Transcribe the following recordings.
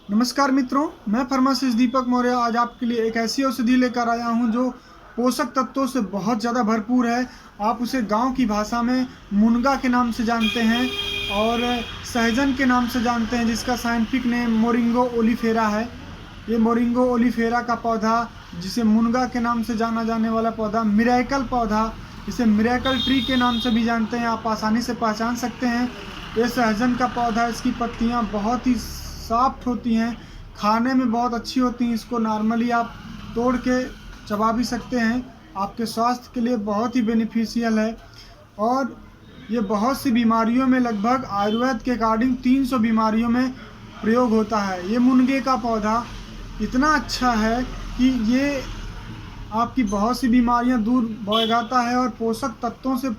नमस्कार मित्रों, मैं फार्मासिस्ट दीपक मौर्य आज आपके लिए एक ऐसी औषधि लेकर आया हूं जो पोषक तत्वों से बहुत ज़्यादा भरपूर है। आप उसे गांव की भाषा में मुनगा के नाम से जानते हैं और सहजन के नाम से जानते हैं, जिसका साइंटिफिक नेम मोरिंगो ओलिफेरा है। ये मोरिंगो ओलिफेरा का पौधा, जिसे मुनगा के नाम से जाना जाने वाला पौधा, मिरेकल पौधा, इसे मिरेकल ट्री के नाम से भी जानते हैं, आप आसानी से पहचान सकते हैं। ये सहजन का पौधा, इसकी पत्तियाँ बहुत ही सॉफ्ट होती हैं, खाने में बहुत अच्छी होती हैं। इसको नॉर्मली आप तोड़ के चबा भी सकते हैं, आपके स्वास्थ्य के लिए बहुत ही बेनिफिशियल है। और ये बहुत सी बीमारियों में, लगभग आयुर्वेद के अकॉर्डिंग 300 बीमारियों में प्रयोग होता है। ये मुनगे का पौधा इतना अच्छा है कि ये आपकी बहुत सी बीमारियां दूर भगाता है और पोषक तत्वों से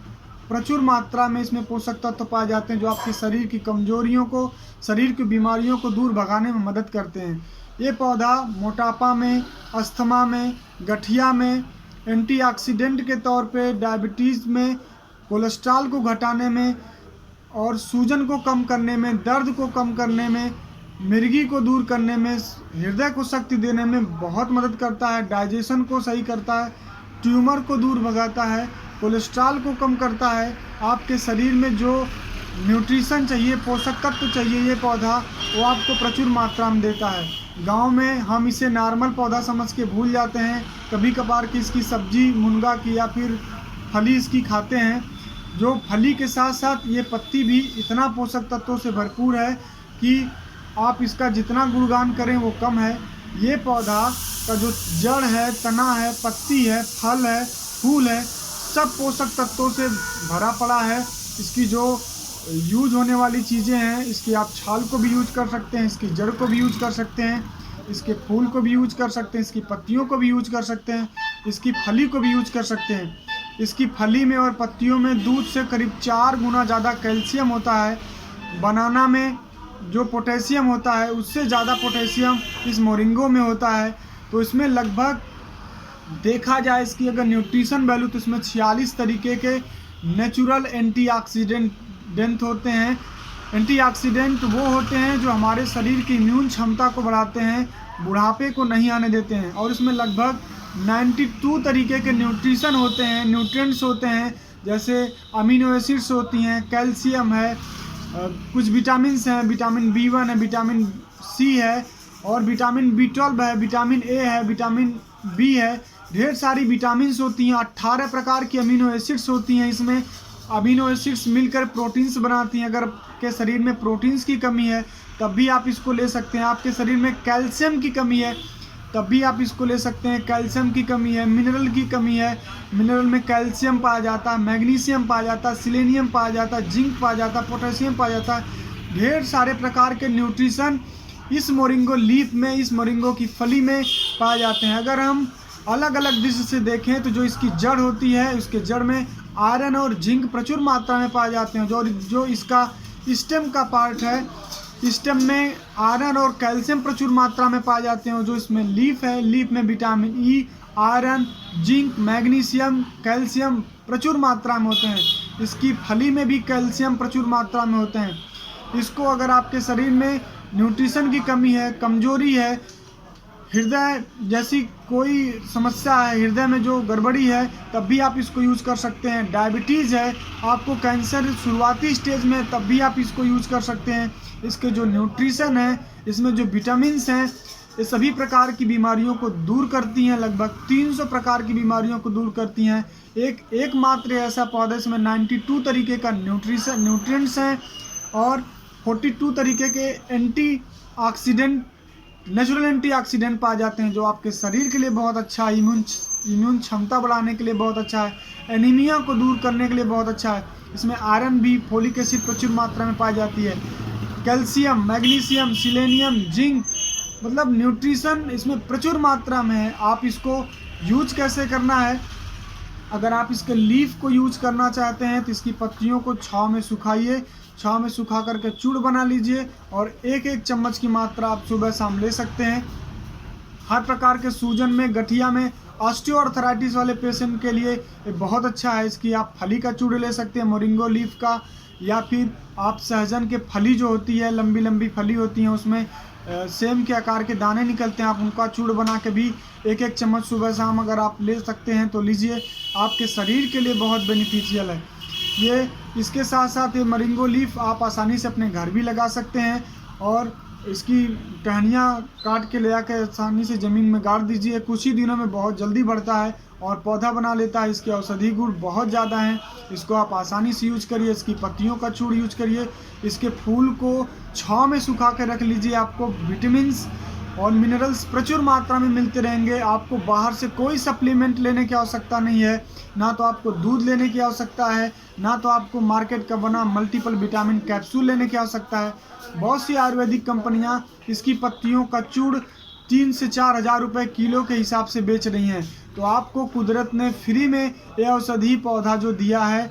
प्रचुर मात्रा में इसमें पोषक तत्व पाए जाते हैं, जो आपके शरीर की कमजोरियों को, शरीर की बीमारियों को दूर भगाने में मदद करते हैं। ये पौधा मोटापा में, अस्थमा में, गठिया में, एंटीऑक्सीडेंट के तौर पे डायबिटीज़ में, कोलेस्ट्रॉल को घटाने में और सूजन को कम करने में, दर्द को कम करने में, मिर्गी को दूर करने में, हृदय को शक्ति देने में बहुत मदद करता है, डाइजेशन को सही करता है, ट्यूमर को दूर भगाता है, कोलेस्ट्रॉल को कम करता है। आपके शरीर में जो न्यूट्रिशन चाहिए, पोषक तत्व चाहिए, ये पौधा वो आपको प्रचुर मात्रा में देता है। गांव में हम इसे नॉर्मल पौधा समझ के भूल जाते हैं, कभी कभार कि इसकी सब्जी मुनगा की या फिर फली इसकी खाते हैं। जो फली के साथ साथ ये पत्ती भी इतना पोषक तत्वों से भरपूर है कि आप इसका जितना गुणगान करें वो कम है। ये पौधा का जो जड़ है, तना है, पत्ती है, फल है, फूल है, सब पोषक तत्वों से भरा पड़ा है। इसकी जो यूज होने वाली चीज़ें हैं, इसकी आप छाल को भी यूज कर सकते हैं, इसकी जड़ को भी यूज कर सकते हैं, इसके फूल को भी यूज कर सकते हैं, इसकी पत्तियों को भी यूज कर सकते हैं, इसकी फली को भी यूज कर सकते हैं। इसकी फली में और पत्तियों में दूध से करीब 4 गुना ज़्यादा कैल्शियम होता है। बनाना में जो पोटेशियम होता है, उससे ज़्यादा पोटेशियम इस मोरिंगो में होता है। तो इसमें लगभग देखा जाए इसकी अगर न्यूट्रिशन वैल्यू, तो इसमें 46 तरीके के नेचुरल एंटीऑक्सीडेंट होते हैं। एंटीऑक्सीडेंट वो होते हैं जो हमारे शरीर की इम्यून क्षमता को बढ़ाते हैं, बुढ़ापे को नहीं आने देते हैं। और इसमें लगभग 92 तरीके के न्यूट्रिशन होते हैं, न्यूट्रिएंट्स होते हैं, जैसे अमीनो एसिड्स होती हैं, कैल्शियम है, कुछ विटामिन्स हैं, विटामिन B1 है, विटामिन C है, और विटामिन B12 है, विटामिन A है, विटामिन B है। ढेर सारी विटामिन्स होती हैं, 18 प्रकार की अमीनो एसिड्स होती हैं। इसमें अमीनो एसिड्स मिलकर प्रोटीन्स बनाती हैं। अगर आपके शरीर में प्रोटीन्स की कमी है तब भी आप इसको ले सकते हैं। आपके शरीर में कैल्शियम की कमी है तब भी आप इसको ले सकते हैं। कैल्शियम की कमी है, मिनरल की कमी है, मिनरल में कैल्शियम पाया जाता है, मैग्नीशियम पाया जाता है, सिलेनियम पाया जाता है, जिंक पाया जाता है, पोटेशियम पाया जाता है। ढेर सारे प्रकार के न्यूट्रिशन इस मोरिंगो लीफ में, इस मोरिंगो की फली में पाए जाते हैं। अगर हम अलग अलग दृष्टि से देखें तो जो इसकी जड़ होती है, उसके जड़ में आयरन और जिंक प्रचुर मात्रा में पाए जाते हैं। जो इसका स्टेम का पार्ट है, स्टेम में आयरन और कैल्शियम प्रचुर मात्रा में पाए जाते हैं। जो इसमें लीफ है, लीफ में vitamin E, iron, zinc, magnesium, calcium प्रचुर मात्रा में होते हैं। इसकी फली में भी कैल्शियम प्रचुर मात्रा में होते हैं। इसको अगर आपके शरीर में न्यूट्रिशन की कमी है, कमजोरी है, हृदय जैसी कोई समस्या है, हृदय में जो गड़बड़ी है, तब भी आप इसको यूज़ कर सकते हैं। डायबिटीज़ है, आपको कैंसर शुरुआती स्टेज में, तब भी आप इसको यूज़ कर सकते हैं। इसके जो न्यूट्रिशन है, इसमें जो विटामिन्स हैं, ये सभी प्रकार की बीमारियों को दूर करती हैं। लगभग 300 प्रकार की बीमारियों को दूर करती हैं। एकमात्र ऐसा पौधा, इसमें 92 तरीके का न्यूट्रिएंट्स हैं और 42 तरीके के एंटीऑक्सीडेंट, नेचुरल एंटीऑक्सीडेंट पाए जाते हैं, जो आपके शरीर के लिए बहुत अच्छा है, इम्यून क्षमता बढ़ाने के लिए बहुत अच्छा है, एनीमिया को दूर करने के लिए बहुत अच्छा है। इसमें आयरन भी, फोलिक एसिड प्रचुर मात्रा में पाई जाती है, कैल्शियम, मैग्नीशियम, सिलेनियम, जिंक, मतलब न्यूट्रिशन इसमें प्रचुर मात्रा में है। आप इसको यूज कैसे करना है? अगर आप इसके लीफ को यूज करना चाहते हैं तो इसकी पत्तियों को छांव में सुखाइए, छांव में सुखा करके चूड़ बना लीजिए और 1-1 चम्मच की मात्रा आप सुबह शाम ले सकते हैं। हर प्रकार के सूजन में, गठिया में, ऑस्टियोआर्थराइटिस वाले पेशेंट के लिए ये बहुत अच्छा है। इसकी आप फली का चूड़ ले सकते हैं, मोरिंगो लीफ का, या फिर आप सहजन के फली जो होती है, लंबी लंबी फली होती हैं, उसमें सेम के आकार के दाने निकलते हैं, आप उनका चूर्ण बना के भी 1-1 चम्मच सुबह शाम अगर आप ले सकते हैं तो लीजिए, आपके शरीर के लिए बहुत बेनिफिशियल है ये। इसके साथ साथ ये मरिंगो लीफ आप आसानी से अपने घर भी लगा सकते हैं, और इसकी टहनियाँ काट के ले आकर आसानी से ज़मीन में गाड़ दीजिए, कुछ ही दिनों में बहुत जल्दी बढ़ता है और पौधा बना लेता है। इसके औषधि गुण बहुत ज़्यादा हैं, इसको आप आसानी से यूज करिए। इसकी पत्तियों का चूर्ण यूज करिए, इसके फूल को छांव में सुखा कर रख लीजिए, आपको विटामिन्स और मिनरल्स प्रचुर मात्रा में मिलते रहेंगे। आपको बाहर से कोई सप्लीमेंट लेने की आवश्यकता नहीं है, ना तो आपको दूध लेने की आवश्यकता है, ना तो आपको मार्केट का बना मल्टीपल विटामिन कैप्सूल लेने की आवश्यकता है। बहुत सी आयुर्वेदिक कंपनियां इसकी पत्तियों का चूर्ण 3 से 4 हज़ार रुपये किलो के हिसाब से बेच रही हैं। तो आपको कुदरत ने फ्री में यह औषधि पौधा जो दिया है,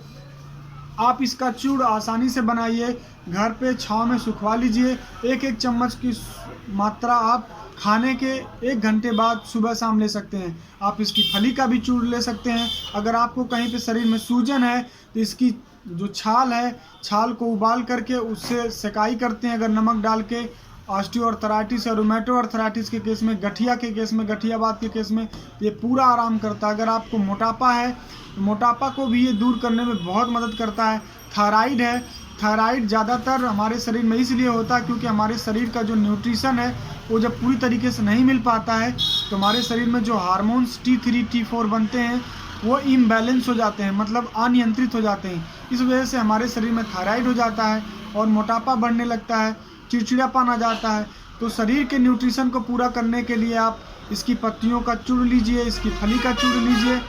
आप इसका चूर्ण आसानी से बनाइए, घर पे छांव में सुखवा लीजिए। 1-1 चम्मच की मात्रा आप खाने के 1 घंटे बाद सुबह शाम ले सकते हैं। आप इसकी फली का भी चूर्ण ले सकते हैं। अगर आपको कहीं पे शरीर में सूजन है तो इसकी जो छाल है, छाल को उबाल करके उससे सेकाई करते हैं अगर नमक डाल के, ऑस्टियोआर्थराइटिस और रूमेटोआर्थराइटिस के केस में, गठिया के केस में, गठियावाद के केस में ये पूरा आराम करता है। अगर आपको मोटापा है तो मोटापा को भी ये दूर करने में बहुत मदद करता है। थायराइड है, थायराइड ज़्यादातर हमारे शरीर में इसलिए होता है क्योंकि हमारे शरीर का जो न्यूट्रिशन है वो जब पूरी तरीके से नहीं मिल पाता है तो हमारे शरीर में जो हार्मोन्स T3 T4 बनते हैं वो इम्बैलेंस हो जाते हैं, मतलब अनियंत्रित हो जाते हैं। इस वजह से हमारे शरीर में थायराइड हो जाता है और मोटापा बढ़ने लगता है, चिड़चिड़ापन आ जाता है। तो शरीर के न्यूट्रिशन को पूरा करने के लिए आप इसकी पत्तियों का चूर्ण लीजिए, इसकी फली का चूर्ण लीजिए,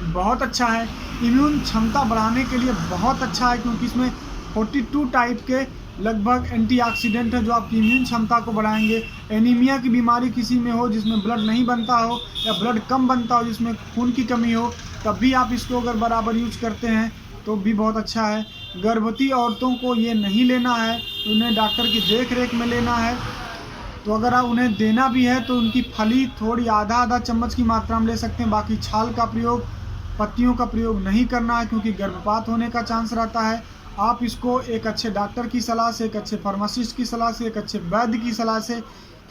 बहुत अच्छा है। इम्यून क्षमता बढ़ाने के लिए बहुत अच्छा है क्योंकि इसमें 42 टाइप के लगभग एंटीऑक्सीडेंट है जो आपकी इम्यून क्षमता को बढ़ाएंगे। एनीमिया की बीमारी किसी में हो जिसमें ब्लड नहीं बनता हो या ब्लड कम बनता हो, जिसमें खून की कमी हो, तब भी आप इसको अगर बराबर यूज करते हैं तो भी बहुत अच्छा है। गर्भवती औरतों को ये नहीं लेना है, उन्हें डॉक्टर की देख रेख में लेना है। तो अगर आप उन्हें देना भी है तो उनकी फली थोड़ी आधा चम्मच की मात्रा में ले सकते हैं। बाकी छाल का प्रयोग, पत्तियों का प्रयोग नहीं करना है क्योंकि गर्भपात होने का चांस रहता है। आप इसको एक अच्छे डॉक्टर की सलाह से, एक अच्छे फार्मासिस्ट की सलाह से, एक अच्छे वैद्य की सलाह से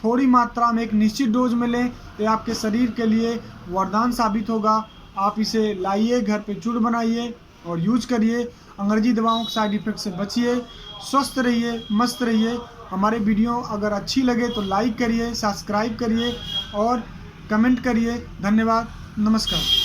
थोड़ी मात्रा में एक निश्चित डोज में लें, ये आपके शरीर के लिए वरदान साबित होगा। आप इसे लाइए, घर पे चूर्ण बनाइए और यूज करिए। अंग्रेजी दवाओं के साइड इफेक्ट से बचिए, स्वस्थ रहिए, मस्त रहिए। हमारे वीडियो अगर अच्छी लगे तो लाइक करिए, सब्सक्राइब करिए और कमेंट करिए। धन्यवाद, नमस्कार।